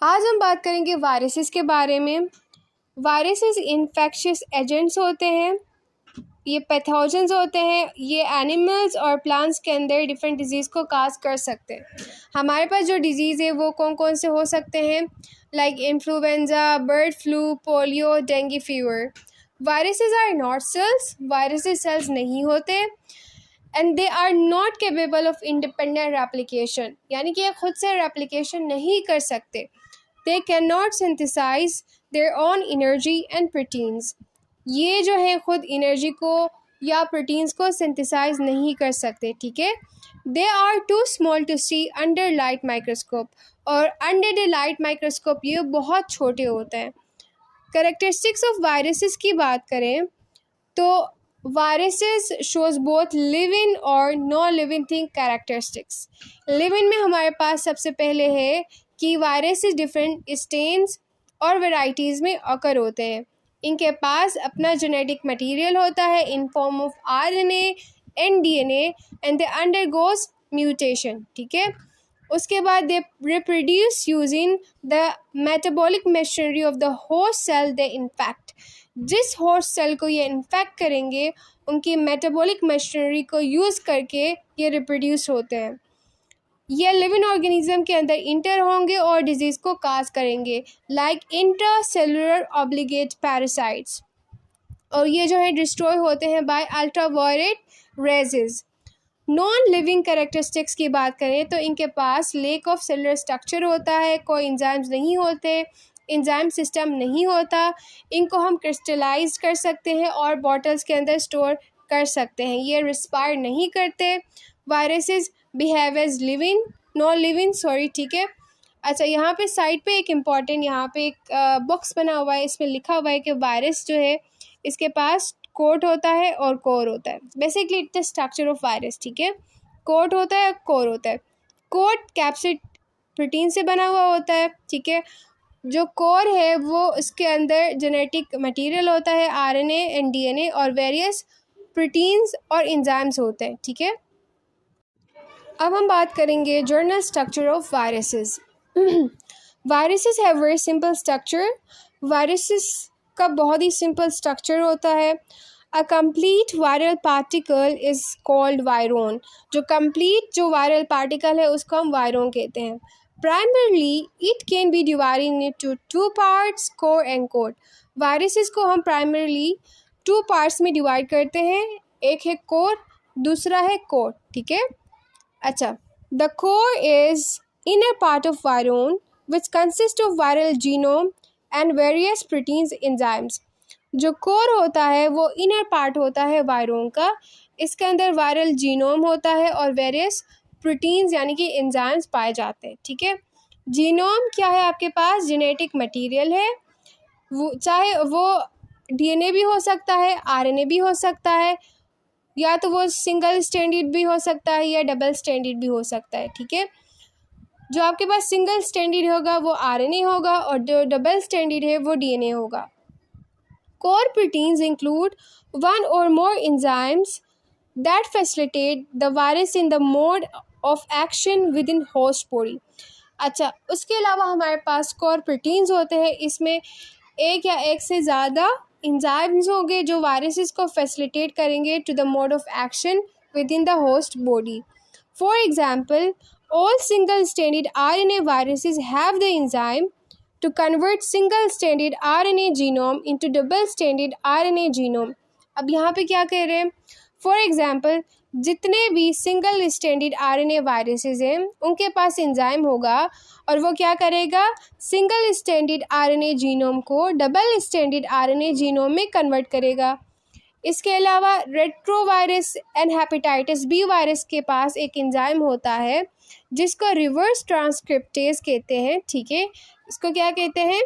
आज हम बात करेंगे वायरसेस के बारे में। वायरसेस इन्फेक्शियस एजेंट्स होते हैं, ये पैथोजेंस होते हैं, ये एनिमल्स और प्लांट्स के अंदर डिफरेंट डिजीज़ को काज कर सकते हैं। हमारे पास जो डिजीज़ है वो कौन कौन से हो सकते हैं, like influenza, bird flu, polio, dengue fever. Viruses are not cells, viruses cells नहीं होते, and they are not capable of independent replication, यानी कि ये खुद से रेप्लिकेशन नहीं कर सकते। They can not synthesize their own energy and proteins, ये जो है खुद एनर्जी को या प्रोटीन्स को सिंथेसाइज नहीं कर सकते, ठीक है। They are too small to see under light microscope, और अंडर द लाइट माइक्रोस्कोप ये बहुत छोटे होते हैं। कैरेक्टरिस्टिक्स ऑफ वायरसेस की बात करें तो वायरसेस शोज बोथ लिविंग और non living thing characteristics. Living में हमारे पास सबसे पहले है कि वायरसेस डिफरेंट स्टेन्स और वैरायटीज़ में अकर होते हैं। इनके पास अपना जेनेटिक मटेरियल होता है in form of RNA and DNA, and they undergo mutation, ठीक है। उसके बाद they reproduce using the metabolic machinery of the host cell they infect. जिस होस्ट सेल को ये इन्फेक्ट करेंगे उनकी मेटाबॉलिक मशीनरी को यूज़ करके ये रिप्रोड्यूस होते हैं। ये लिविंग ऑर्गेनिज्म के अंदर इंटर होंगे और डिजीज़ को काज करेंगे, लाइक इंट्रासेलुलर ऑब्लिगेट पैरासाइट्स, और ये जो है डिस्ट्रॉय होते हैं by ultraviolet rays. Non living characteristics की बात करें तो इनके पास लेक ऑफ सेलुलर स्ट्रक्चर होता है, कोई एंजाइम्स नहीं होते, एंजाइम सिस्टम नहीं होता, इनको हम क्रिस्टलाइज कर सकते हैं और बॉटल्स के अंदर स्टोर कर सकते हैं। ये रिस्पायर नहीं करते। Viruses behave as living non living, sorry, ठीक है। अच्छा, यहाँ पे साइड पे एक इम्पॉर्टेंट यहाँ पे एक बॉक्स बना हुआ है, इसमें लिखा हुआ है कि वायरस जो है इसके पास कोट होता है और कोर होता है। Basically it's the structure of virus, ठीक है। कोट होता है, कोर होता है। कोट कैप्सिड प्रोटीन से बना हुआ होता है, ठीक है। जो कोर है वो इसके अंदर जेनेटिक मटेरियल होता है, आरएनए एंड डीएनए, और वेरियस प्रोटीन्स और एंजाइम्स होते हैं, ठीक है। अब हम बात करेंगे general structure of viruses. Viruses have very simple structure. Viruses का बहुत ही सिंपल स्ट्रक्चर होता है। A complete viral particle is called virion. जो कंप्लीट जो वायरल पार्टिकल है उसको हम वायरोन कहते हैं। Primarily it can be divided into two parts, core and coat. Viruses को हम प्राइमरली टू पार्ट्स में डिवाइड करते हैं, एक है कोर, दूसरा है कोट, ठीक है। अच्छा, the core is inner part of virion which consist of viral genome and various proteins enzymes. जो कोर होता है वो इनर पार्ट होता है वायरोन का, इसके अंदर वायरल जीनोम होता है और वेरियस प्रोटीन्स यानी कि एंजाइम्स पाए जाते हैं, ठीक है। जीनोम क्या है, आपके पास जेनेटिक मटेरियल है, वो चाहे वो डीएनए भी हो सकता है, आरएनए भी हो सकता है, या तो वो सिंगल स्ट्रैंडेड भी हो सकता है या डबल स्ट्रैंडेड भी हो सकता है, ठीक है। जो आपके पास सिंगल स्ट्रैंडेड होगा वो आरएनए होगा और जो डबल स्ट्रैंडेड है वो डीएनए होगा। Core proteins include one or more enzymes that facilitate the virus in the mode of action within host body. अच्छा, उसके अलावा हमारे पास कोर प्रोटीन्स होते हैं, इसमें एक या एक से ज़्यादा एंजाइम्स होंगे जो वायरसेस को फैसिलिटेट करेंगे to the mode of action within the host body. For example, all single-stranded RNA viruses have the enzyme to convert single-stranded RNA genome into double-stranded RNA genome। अब यहाँ पे क्या कह रहे हैं, फॉर एग्जाम्पल जितने भी सिंगल स्टैंडर्ड आरएनए वायरसेस हैं उनके पास एंजाइम होगा और वो क्या करेगा, सिंगल स्टैंडर्ड आरएनए जीनोम को डबल स्टैंडर्ड आरएनए जीनोम में कन्वर्ट करेगा। इसके अलावा retrovirus and hepatitis B virus के पास एक एंजाइम होता है जिसको रिवर्स ट्रांसक्रिप्टेज कहते हैं, ठीक है। इसको क्या कहते हैं,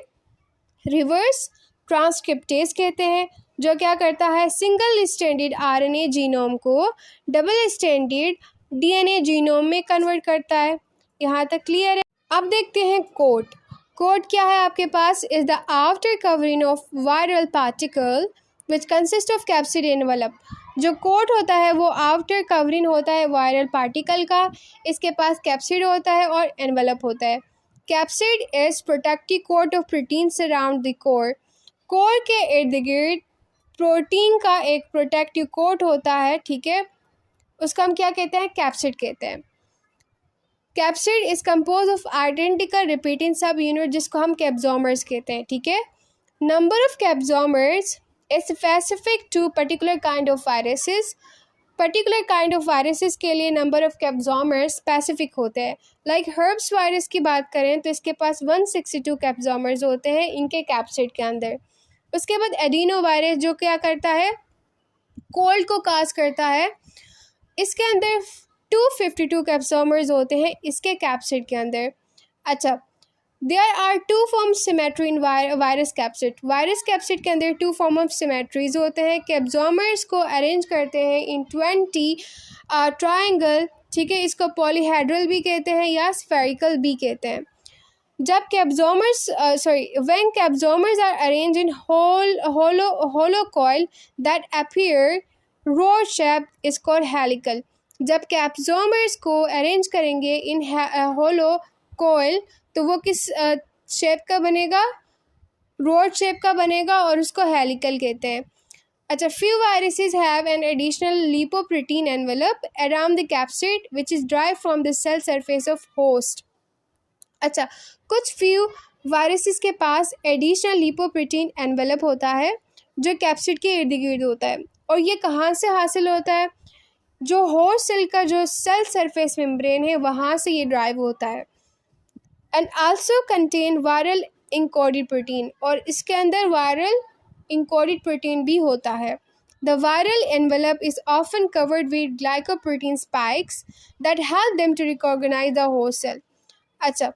रिवर्स ट्रांसक्रिप्टेज कहते हैं, जो क्या करता है, सिंगल स्टैंडर्ड आरएनए जीनोम को डबल स्टैंडर्ड डीएनए जीनोम में कन्वर्ट करता है। यहाँ तक क्लियर है। अब देखते हैं कोट। कोट क्या है आपके पास, is the after covering of viral particle which consist of capsid envelope. जो कोट होता है वो आफ्टर कवरिंग होता है वायरल पार्टिकल का, इसके पास कैप्सिड होता है और एनवलप होता है। Capsid is protective coat of protein around the core. Core के इर्द गिर्द प्रोटीन का एक प्रोटेक्टिव कोट होता है, ठीक है, उसका हम क्या कहते हैं, कैप्सिड कहते हैं। Capsid is composed of identical repeating subunit जिसको हम कैप्सोमर्स कहते हैं, ठीक है। Number of capsomers is specific to particular kind of viruses. Particular kind of viruses के लिए नंबर ऑफ कैप्सोमर्स स्पेसिफिक होते हैं। लाइक हर्ब्स वायरस की बात करें तो इसके पास 162 कैप्सोमर्स होते हैं इनके कैप्सिड के अंदर। उसके बाद एडिनो वायरस जो क्या करता है, कोल्ड को काज करता है, इसके अंदर 252 कैप्सोमर्स होते हैं इसके कैप्सिड के अंदर। अच्छा, there are two form symmetry in virus capsid. Virus capsid के अंदर 2 फॉर्म ऑफ सिमेट्रीज होते हैं। कैप्सोमर्स को अरेंज करते हैं इन 20 ट्रायंगल, ठीक है, इसको पॉलीहेड्रल भी कहते हैं या स्फेरिकल भी कहते हैं। जब capsomers when capsomers are arrange in hollow coil that appear rod shape is called helical. जब कैप्सोमर्स को अरेंज करेंगे इन होलो कॉइल तो वो किस शेप का बनेगा, रोड शेप का बनेगा और उसको हेलिकल कहते हैं। अच्छा, few viruses have an additional lipoprotein envelope around the capsid which is drive from the cell surface of host. अच्छा, कुछ फ्यू वायरसेस के पास एडिशनल लिपोप्रोटीन एनवेलप होता है जो कैप्सिड के इर्द गिर्द होता है, और ये कहाँ से हासिल होता है, जो होस्ट सेल का जो सेल सरफेस मेम्ब्रेन है वहाँ से ये ड्राइव होता है। And also contain viral encoded protein, और इसके अंदर वायरल इंकोडेड प्रोटीन भी होता है। The viral envelope is often covered with glycoprotein spikes that help them to recognise the host cell. अच्छा,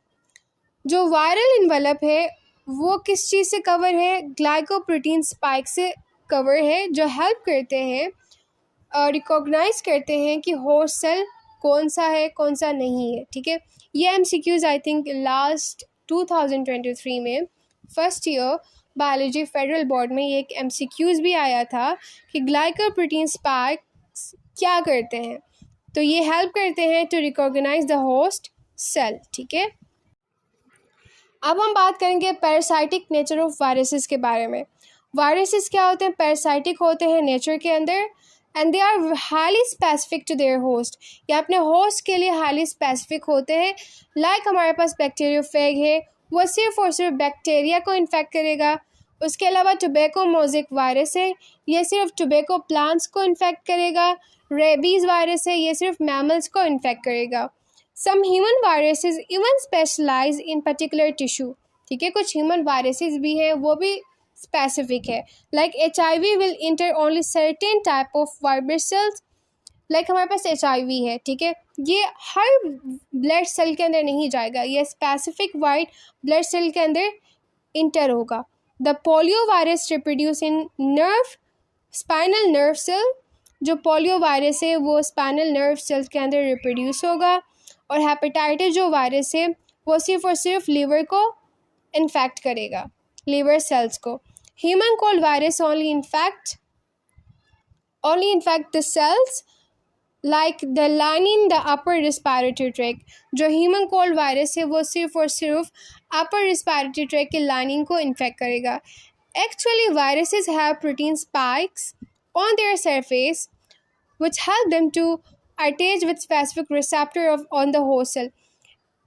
जो वायरल एनवेलप है वो किस चीज़ से कवर है, ग्लाइकोप्रोटीन स्पाइक से कवर है, जो हेल्प करते हैं रिकॉग्नाइज करते हैं कि होस्ट सेल कौन सा है कौन सा नहीं है, ठीक है। ये एमसीक्यूज आई थिंक लास्ट 2023 में first year biology federal board में ये एक एमसीक्यूज भी आया था कि ग्लाइकोप्रोटीन स्पाइक्स क्या करते हैं, तो ये हेल्प करते हैं to recognise the host cell, ठीक है। अब हम बात करेंगे पैरासाइटिक नेचर ऑफ वायरसेस के बारे में। वायरसेस क्या होते हैं, पैरासाइटिक होते हैं नेचर के अंदर, and they are highly specific to their host. ये अपने होस्ट के लिए हाईली स्पेसिफिक होते हैं। लाइक हमारे पास बैक्टीरियोफेग है, वो सिर्फ और सिर्फ बैक्टीरिया को इन्फेक्ट करेगा। उसके अलावा टोबैको मोज़ेक वायरस है, ये सिर्फ टोबैको प्लांट्स को इन्फेक्ट करेगा। रेबीज़ वायरस है, ये सिर्फ मैमल्स को इन्फेक्ट करेगा। Some human viruses even specialise in particular tissue, ठीक है, कुछ ह्यूमन वायरसेस भी हैं वो भी स्पेसिफिक है। Like HIV will enter only certain type of virus cells. Like हमारे पास HIV है, ठीक है, ये हर ब्लड सेल के अंदर नहीं जाएगा, ये स्पेसिफिक वाइट ब्लड सेल के अंदर इंटर होगा। The polio virus reproduce in spinal nerve cell. जो पोलियो वायरस है वो स्पाइनल नर्व सेल्स के अंदर रिप्रोड्यूस होगा। और हेपेटाइटिस जो वायरस है वो सिर्फ और सिर्फ लीवर को इन्फेक्ट करेगा, लिवर सेल्स को। Human cold virus only infect the cells like the lining the upper respiratory tract. जो ह्यूमन कोल्ड वायरस है वो सिर्फ और सिर्फ अपर रिस्पायरेटरी ट्रैक के लाइनिंग को इन्फेक्ट करेगा। Actually viruses have protein spikes on their surface which help them to attach with specific receptor on the host cell.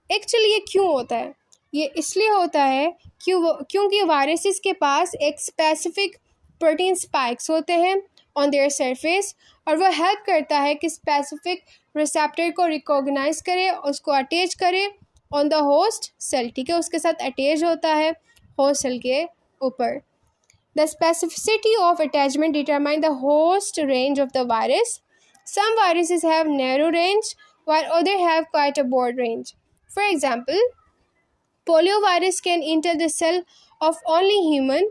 Actually ये क्यों होता है, ये इसलिए होता है क्योंकि वायरसेस के पास एक स्पेसिफिक प्रोटीन स्पाइक्स होते हैं ऑन देयर सरफेस, और वो हेल्प करता है कि स्पेसिफिक रिसेप्टर को रिकॉग्नाइज करे, उसको अटैच करे ऑन द होस्ट सेल, ठीक है, उसके साथ अटैच होता है होस्ट सेल के ऊपर। The specificity of attachment determines the host range of the virus. Some viruses have narrow range while others have quite a broad range. For example, poliovirus can enter the cell of only human.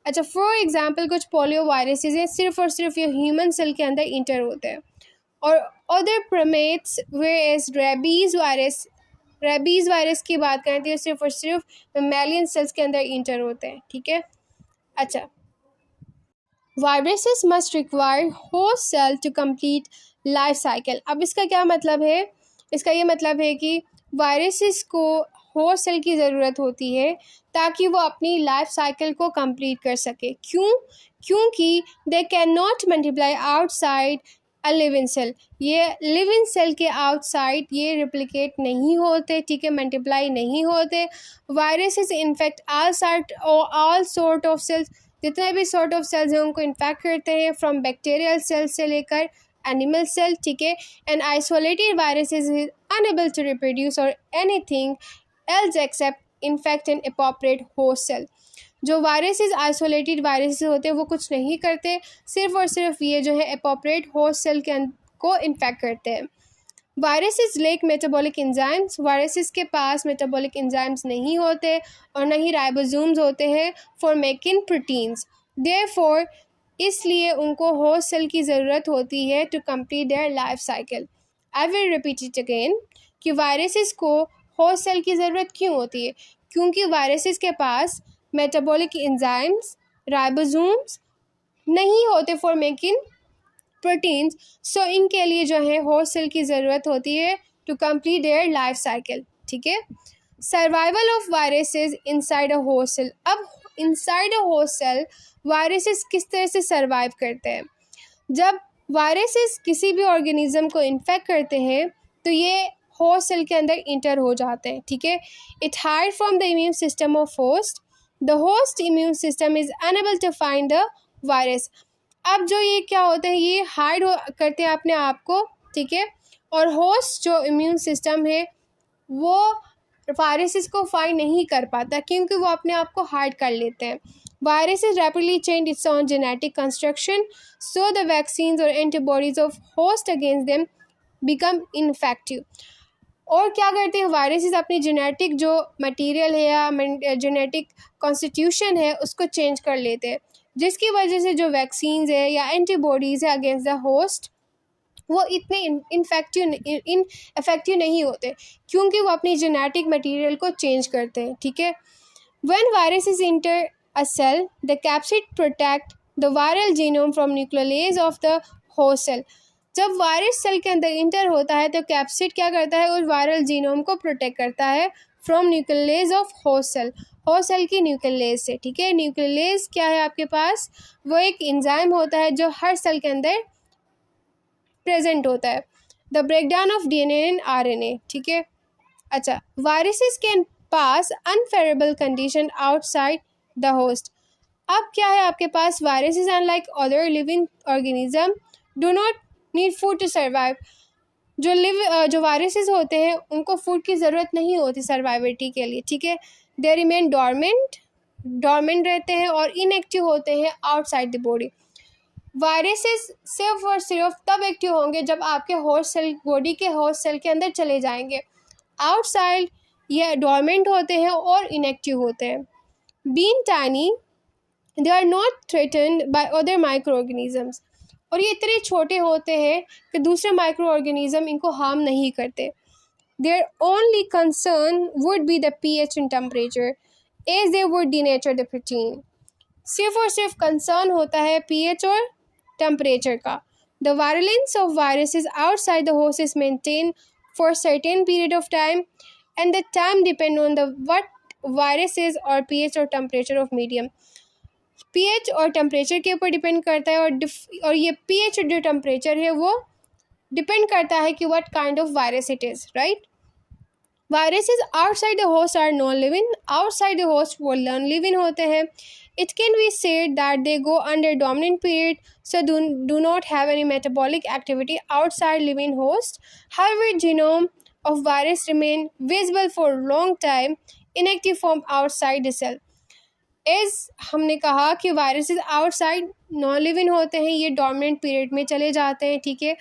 अच्छा, for example कुछ polio viruses हैं सिर्फ और सिर्फ ये human cell के अंदर inter होते हैं, और other primates whereas rabies virus की बात करें तो ये सिर्फ और सिर्फ मैमेलियन सेल्स के अंदर इंटर होते हैं, ठीक है। अच्छा, viruses must require host cell to complete life cycle. अब इसका क्या मतलब है, इसका ये मतलब है कि वायरसेस को होस्ट सेल की ज़रूरत होती है ताकि वो अपनी लाइफ साइकिल को कंप्लीट कर सके। क्योंकि they can not multiply outside a living cell. ये लिविंग सेल के आउटसाइड ये रिप्लिकेट नहीं होते, ठीक है, मल्टीप्लाई नहीं होते। Viruses infect all sort of cells, जितने भी सॉर्ट ऑफ सेल्स हैं उनको इन्फेक्ट करते हैं, फ्रॉम बैक्टीरियल सेल्स से लेकर एनिमल सेल, ठीक है। And isolated viruses is unable to reproduce or anything else except infect and appropriate host cell. जो वायरसेस आइसोलेटेड वायरसेस होते हैं वो कुछ नहीं करते, सिर्फ और सिर्फ ये जो है एपोपरेट होस्ट सेल को इन्फेक्ट करते हैं। Viruses lake metabolic enzymes, viruses के पास मेटाबॉलिक एंजाइम्स नहीं होते और न ही राइबोसोम्स होते हैं फॉर मेकिंग प्रोटीन्स। देयरफॉर इसलिए उनको होस्ट सेल की ज़रूरत होती है to complete their life cycle. I will repeat it again कि वायरसेस को होस्ट सेल की ज़रूरत क्यों होती है, क्योंकि वायरसेस के पास मेटाबॉलिक एंजाइम्स, राइबोसोम्स नहीं होते फॉर मेकिंग प्रोटीन्स, सो इनके लिए जो है होस्ट सेल की ज़रूरत होती है to complete their life cycle, ठीक है। Survival of viruses inside a host cell. अब inside a host cell viruses किस तरह से सर्वाइव करते हैं? जब वायरसेस किसी भी ऑर्गेनिज्म को इन्फेक्ट करते हैं तो ये होस्ट सेल के अंदर इंटर हो जाते हैं, ठीक है। It hide from the immune system of host. The host immune system is unable to find the virus. अब जो ये क्या होता है, ये हाइड करते हैं अपने आप को, ठीक है, और होस्ट जो इम्यून सिस्टम है वो वायरसेस को फाइंड नहीं कर पाता क्योंकि वो अपने आप को हाइड कर लेते हैं। Viruses rapidly change its own genetic construction, so the vaccines or antibodies of host against them become ineffective. और क्या करते हैं वायरसेस, अपनी जेनेटिक जो मटेरियल है या जेनेटिक कॉन्स्टिट्यूशन है उसको चेंज कर लेते हैं, जिसकी वजह से जो वैक्सीन्स है या एंटीबॉडीज़ है अगेंस्ट द होस्ट वो इतने इनफेक्टिव नहीं होते क्योंकि वो अपनी जेनेटिक मटेरियल को चेंज करते हैं, ठीक है। When viruses enter a cell, the capsid protect the viral genome from nuclease of the host cell. जब वायरस सेल के अंदर इंटर होता है तो कैप्सिड क्या करता है, उस वायरल जीनोम को प्रोटेक्ट करता है from nucleus of host cell की न्यूक्लियस से, ठीक है। न्यूक्लियस क्या है आपके पास, वो एक एंजाइम होता है जो हर सेल के अंदर प्रेजेंट होता है, the breakdown of DNA and RNA, ठीक है। अच्छा, viruses can pass unfavourable condition outside the host. अब क्या है आपके पास, viruses unlike other living organism do not need food to survive. जो वायरसेस होते हैं उनको फूड की ज़रूरत नहीं होती सर्वाइविटी के लिए, ठीक है। दे रिमेन डॉर्मेंट रहते हैं और इनएक्टिव होते हैं आउटसाइड द बॉडी। वायरसेस सिर्फ और सिर्फ तब एक्टिव होंगे जब आपके होस्ट सेल, बॉडी के होस्ट सेल के अंदर चले जाएंगे। आउटसाइड ये डॉर्मेंट होते हैं और इनएक्टिव होते हैं। Being tiny they are not threatened by other microorganisms. और ये इतने छोटे होते हैं कि दूसरे माइक्रो ऑर्गेनिज्म इनको हार्म नहीं करते। Their only concern would be the pH and temperature as they would denature the protein. सिर्फ और सिर्फ कंसर्न होता है pH और टेम्परेचर का। The violence of viruses outside the host is maintain for certain period of time and the time depend on the what viruses और pH और temperature of medium। pH और temperature के ऊपर depend करता है और ये pH और जो temperature है वो डिपेंड करता है कि what kind of virus it is, right? Viruses outside the host are non-living, outside the host वो non-living होते हैं। It can be said that they go under dominant period, so do not have any metabolic activity outside living host. However, genome of virus remain visible for long time, inactive form outside the cell. As हमने कहा कि viruses outside non living होते हैं, ये dominant period में चले जाते हैं, ठीक है।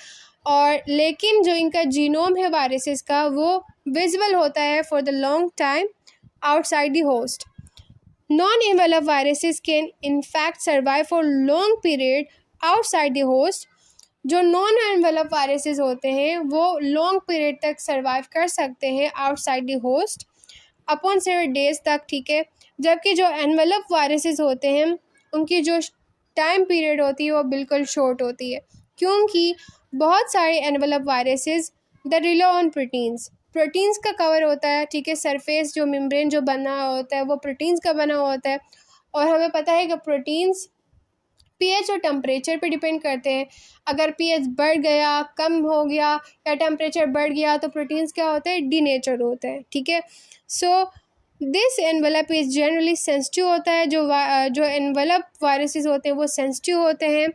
और लेकिन जो इनका जीनोम है वायरसेस का वो विजिबल होता है for the long time outside the host. Non envelope viruses can in fact survive for long period outside the host. जो नॉन एनवेलप वायरसेस होते हैं वो लॉन्ग पीरियड तक सर्वाइव कर सकते हैं outside the host upon seven days तक, ठीक है। जबकि जो एनवेलप वायरसेस होते हैं उनकी जो टाइम पीरियड होती है वो बिल्कुल शॉर्ट होती है, क्योंकि बहुत सारे envelope viruses the rely on proteins का कवर होता है, ठीक है। सरफेस जो मेम्ब्रेन जो बना होता है वो प्रोटीन्स का बना होता है, और हमें पता है कि प्रोटीन्स पीएच और टेम्परेचर पे डिपेंड करते हैं। अगर पीएच बढ़ गया, कम हो गया या टेम्परेचर बढ़ गया तो प्रोटीन्स क्या होते हैं, डीनेचर होते हैं, ठीक है। So this envelope is generally sensitive होता है। जो एनवेलप वायरसेस होते हैं वो सेंसिटिव होते हैं,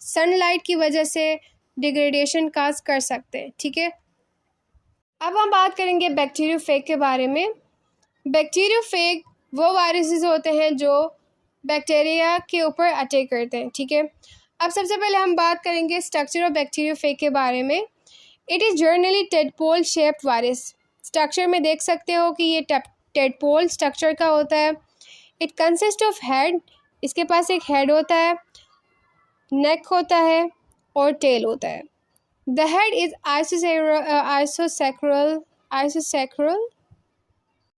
सनलाइट की वजह से डिग्रेडेशन काज कर सकते हैं, ठीक है। अब हम बात करेंगे बैक्टीरियोफेज के बारे में। बैक्टीरियोफेज वो वायरसेस होते हैं जो बैक्टीरिया के ऊपर अटैक करते हैं, ठीक है। अब सबसे पहले हम बात करेंगे स्ट्रक्चर ऑफ बैक्टीरियोफेज के बारे में। It is generally tadpole shaped virus. Structure में देख सकते हो कि ये टेडपोल स्ट्रक्चर का होता है। इट कंसिस्ट ऑफ हेड, इसके पास एक हेड होता है, नेक होता है और टेल होता है। The head is आइसोसैक्रल